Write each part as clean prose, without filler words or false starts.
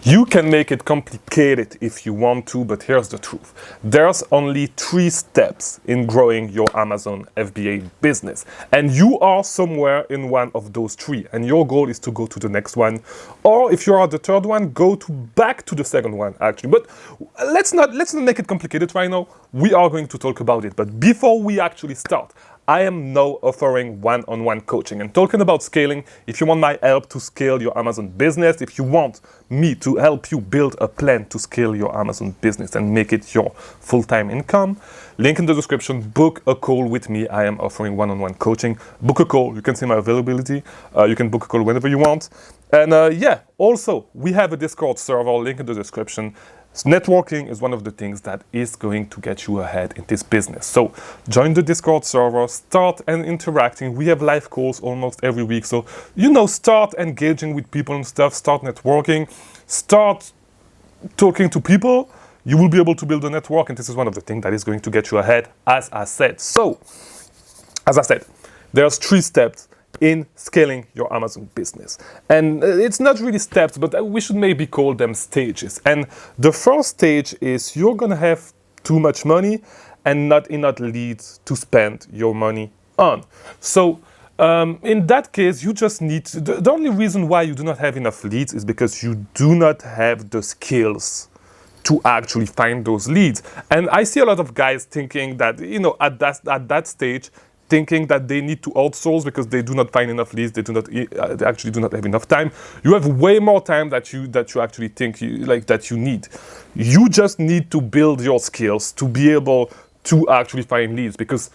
You can make it complicated if you want to, but here's the truth. There's only 3 steps in growing your Amazon FBA business. And you are somewhere in one of those 3. And your goal is to go to the next one. Or if you are the third one, back to the second one, actually. But let's not make it complicated right now. We are going to talk about it. But before we actually start, I am now offering one-on-one coaching. And talking about scaling, if you want my help to scale your Amazon business, if you want me to help you build a plan to scale your Amazon business and make it your full-time income, link in the description, book a call with me. I am offering one-on-one coaching. Book a call. You can see my availability. You can book a call whenever you want. And also, we have a Discord server, link in the description. Networking is one of the things that is going to get you ahead in this business. So join the Discord server, start and interacting. We have live calls almost every week. So, start engaging with people and stuff, start networking, start talking to people. You will be able to build a network. And this is one of the things that is going to get you ahead, as I said. So, as I said, there's 3 steps in scaling your Amazon business. And it's not really steps, but we should maybe call them stages. And the first stage is you're going to have too much money and not enough leads to spend your money on. So in that case, you just need to, the only reason why you do not have enough leads is because you do not have the skills to actually find those leads. And I see a lot of guys thinking that, at that stage, thinking that they need to outsource because they do not find enough leads, they actually do not have enough time. You have way more time that you actually think that you need. You just need to build your skills to be able to actually find leads, because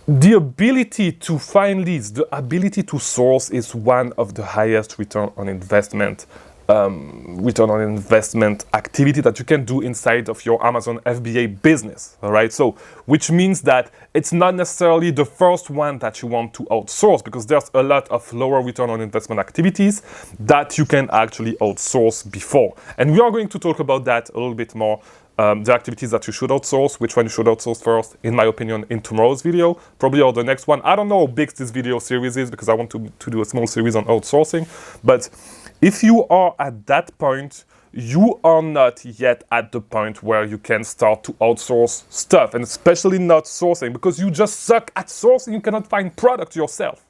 the ability to find leads, the ability to source is one of the highest return on investment activity that you can do inside of your Amazon FBA business, all right? So, which means that it's not necessarily the first one that you want to outsource, because there's a lot of lower return on investment activities that you can actually outsource before. And we are going to talk about that a little bit more. The activities that you should outsource, which one you should outsource first, in my opinion, in tomorrow's video, probably, or the next one. I don't know how big this video series is, because I want to do a small series on outsourcing. But if you are at that point, you are not yet at the point where you can start to outsource stuff, and especially not sourcing, because you just suck at sourcing. You cannot find product yourself.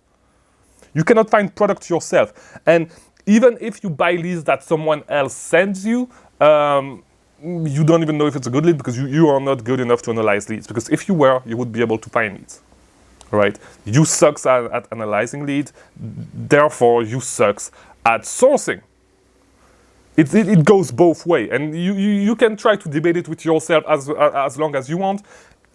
And even if you buy leads that someone else sends you, you don't even know if it's a good lead, because you are not good enough to analyze leads. Because if you were, you would be able to find leads. Right? You suck at analyzing leads, therefore you suck at sourcing. It goes both ways, and you can try to debate it with yourself as long as you want.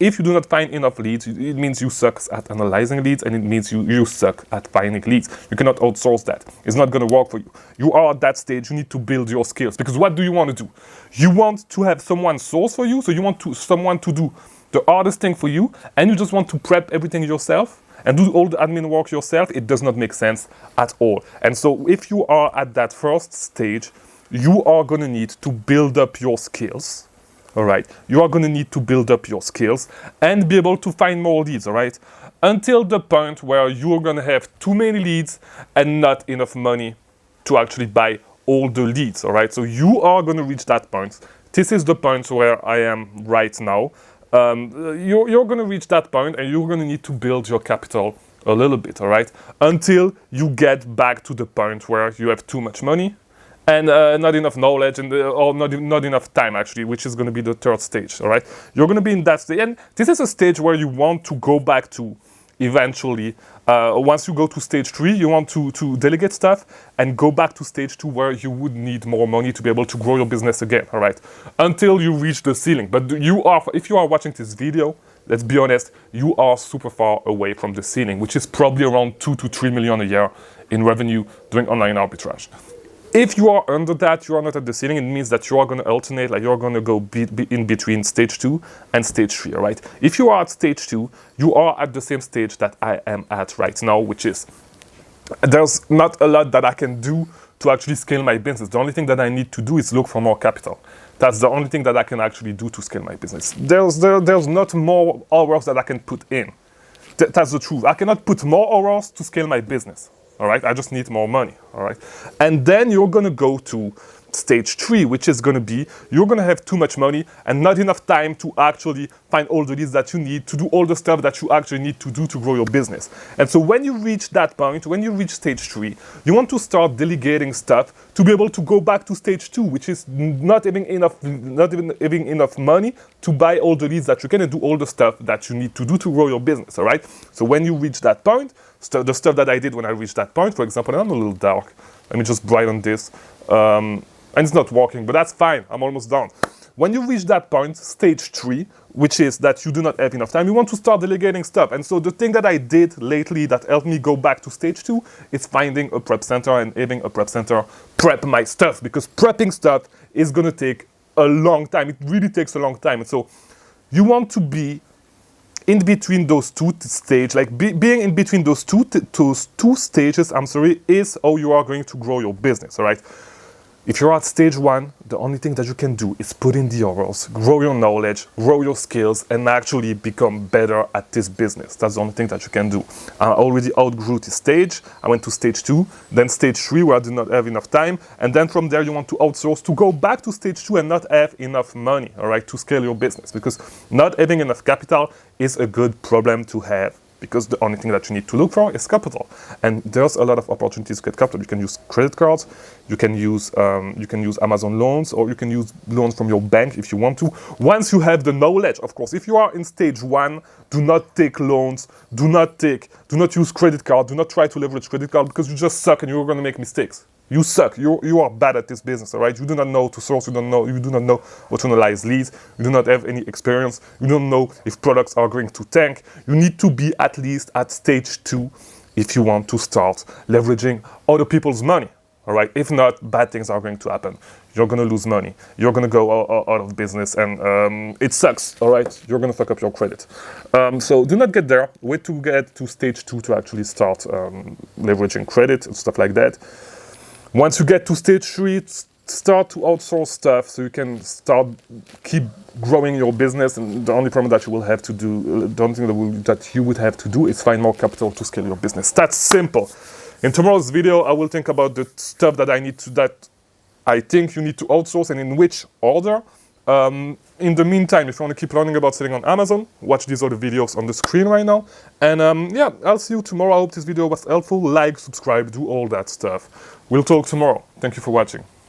If you do not find enough leads, it means you suck at analyzing leads, and it means you suck at finding leads. You cannot outsource that. It's not going to work for you. You are at that stage. You need to build your skills, because what do you want to do? You want to have someone source for you, so you want someone to do the hardest thing for you, and you just want to prep everything yourself and do all the admin work yourself. It does not make sense at all. And so if you are at that first stage, you are going to need to build up your skills, all right? You are going to need to build up your skills and be able to find more leads, all right? Until the point where you're going to have too many leads and not enough money to actually buy all the leads, all right? So you are going to reach that point. This is the point where I am right now. You're going to reach that point, and you're going to need to build your capital a little bit, all right? Until you get back to the point where you have too much money and not enough knowledge, or not enough time, actually, which is going to be the third stage, all right? You're going to be in that stage, and this is a stage where you want to go back to eventually. Once you go to stage 3, you want to delegate stuff and go back to stage 2, where you would need more money to be able to grow your business again, all right? Until you reach the ceiling. But if you are watching this video, let's be honest, you are super far away from the ceiling, which is probably around 2 to 3 million a year in revenue doing online arbitrage. If you are under that, you are not at the ceiling. It means that you are going to alternate, like you're going to go be in between stage 2 and stage 3, all right? If you are at stage 2, you are at the same stage that I am at right now, which is there's not a lot that I can do to actually scale my business. The only thing that I need to do is look for more capital. That's the only thing that I can actually do to scale my business. There's not more hours that I can put in. That's the truth. I cannot put more hours to scale my business. All right, I just need more money. All right, and then you're gonna go to stage 3, which is going to be you're going to have too much money and not enough time to actually find all the leads that you need to do all the stuff that you actually need to do to grow your business. And so when you reach that point, when you reach stage 3, you want to start delegating stuff to be able to go back to stage 2, which is not even having enough money to buy all the leads that you can and do all the stuff that you need to do to grow your business. All right. So when you reach that point, the stuff that I did when I reached that point, for example, and I'm a little dark. Let me just brighten this. And it's not working, but that's fine. I'm almost done. When you reach that point, stage 3, which is that you do not have enough time, you want to start delegating stuff. And so the thing that I did lately that helped me go back to stage 2 is finding a prep center and having a prep center prep my stuff, because prepping stuff is going to take a long time. It really takes a long time. And so you want to be in between those two stages, like being in between those two stages, is how you are going to grow your business, all right? If you're at stage 1, the only thing that you can do is put in the hours, grow your knowledge, grow your skills, and actually become better at this business. That's the only thing that you can do. I already outgrew this stage. I went to stage 2, then stage 3, where I did not have enough time. And then from there, you want to outsource to go back to stage 2 and not have enough money, all right, to scale your business. Because not having enough capital is a good problem to have, because the only thing that you need to look for is capital. And there's a lot of opportunities to get capital. You can use credit cards, you can use Amazon loans, or you can use loans from your bank if you want to. Once you have the knowledge, of course. If you are in stage 1, do not take loans, do not use credit card, do not try to leverage credit card, because you just suck and you're going to make mistakes. You suck. You are bad at this business, all right? You do not know to source. You do not know how to analyze leads. You do not have any experience. You don't know if products are going to tank. You need to be at least at stage 2 if you want to start leveraging other people's money, all right? If not, bad things are going to happen. You're going to lose money. You're going to go out of business, and it sucks, all right? You're going to fuck up your credit. So do not get there. Wait to get to stage 2 to actually start leveraging credit and stuff like that. Once you get to stage 3, start to outsource stuff so you can keep growing your business. And the only problem that you will have to do, the only thing that you would have to do is find more capital to scale your business. That's simple. In tomorrow's video, I will think about the stuff that I think you need to outsource and in which order. In the meantime, if you want to keep learning about selling on Amazon, watch these other videos on the screen right now. And yeah, I'll see you tomorrow. I hope this video was helpful. Like, subscribe, do all that stuff. We'll talk tomorrow. Thank you for watching.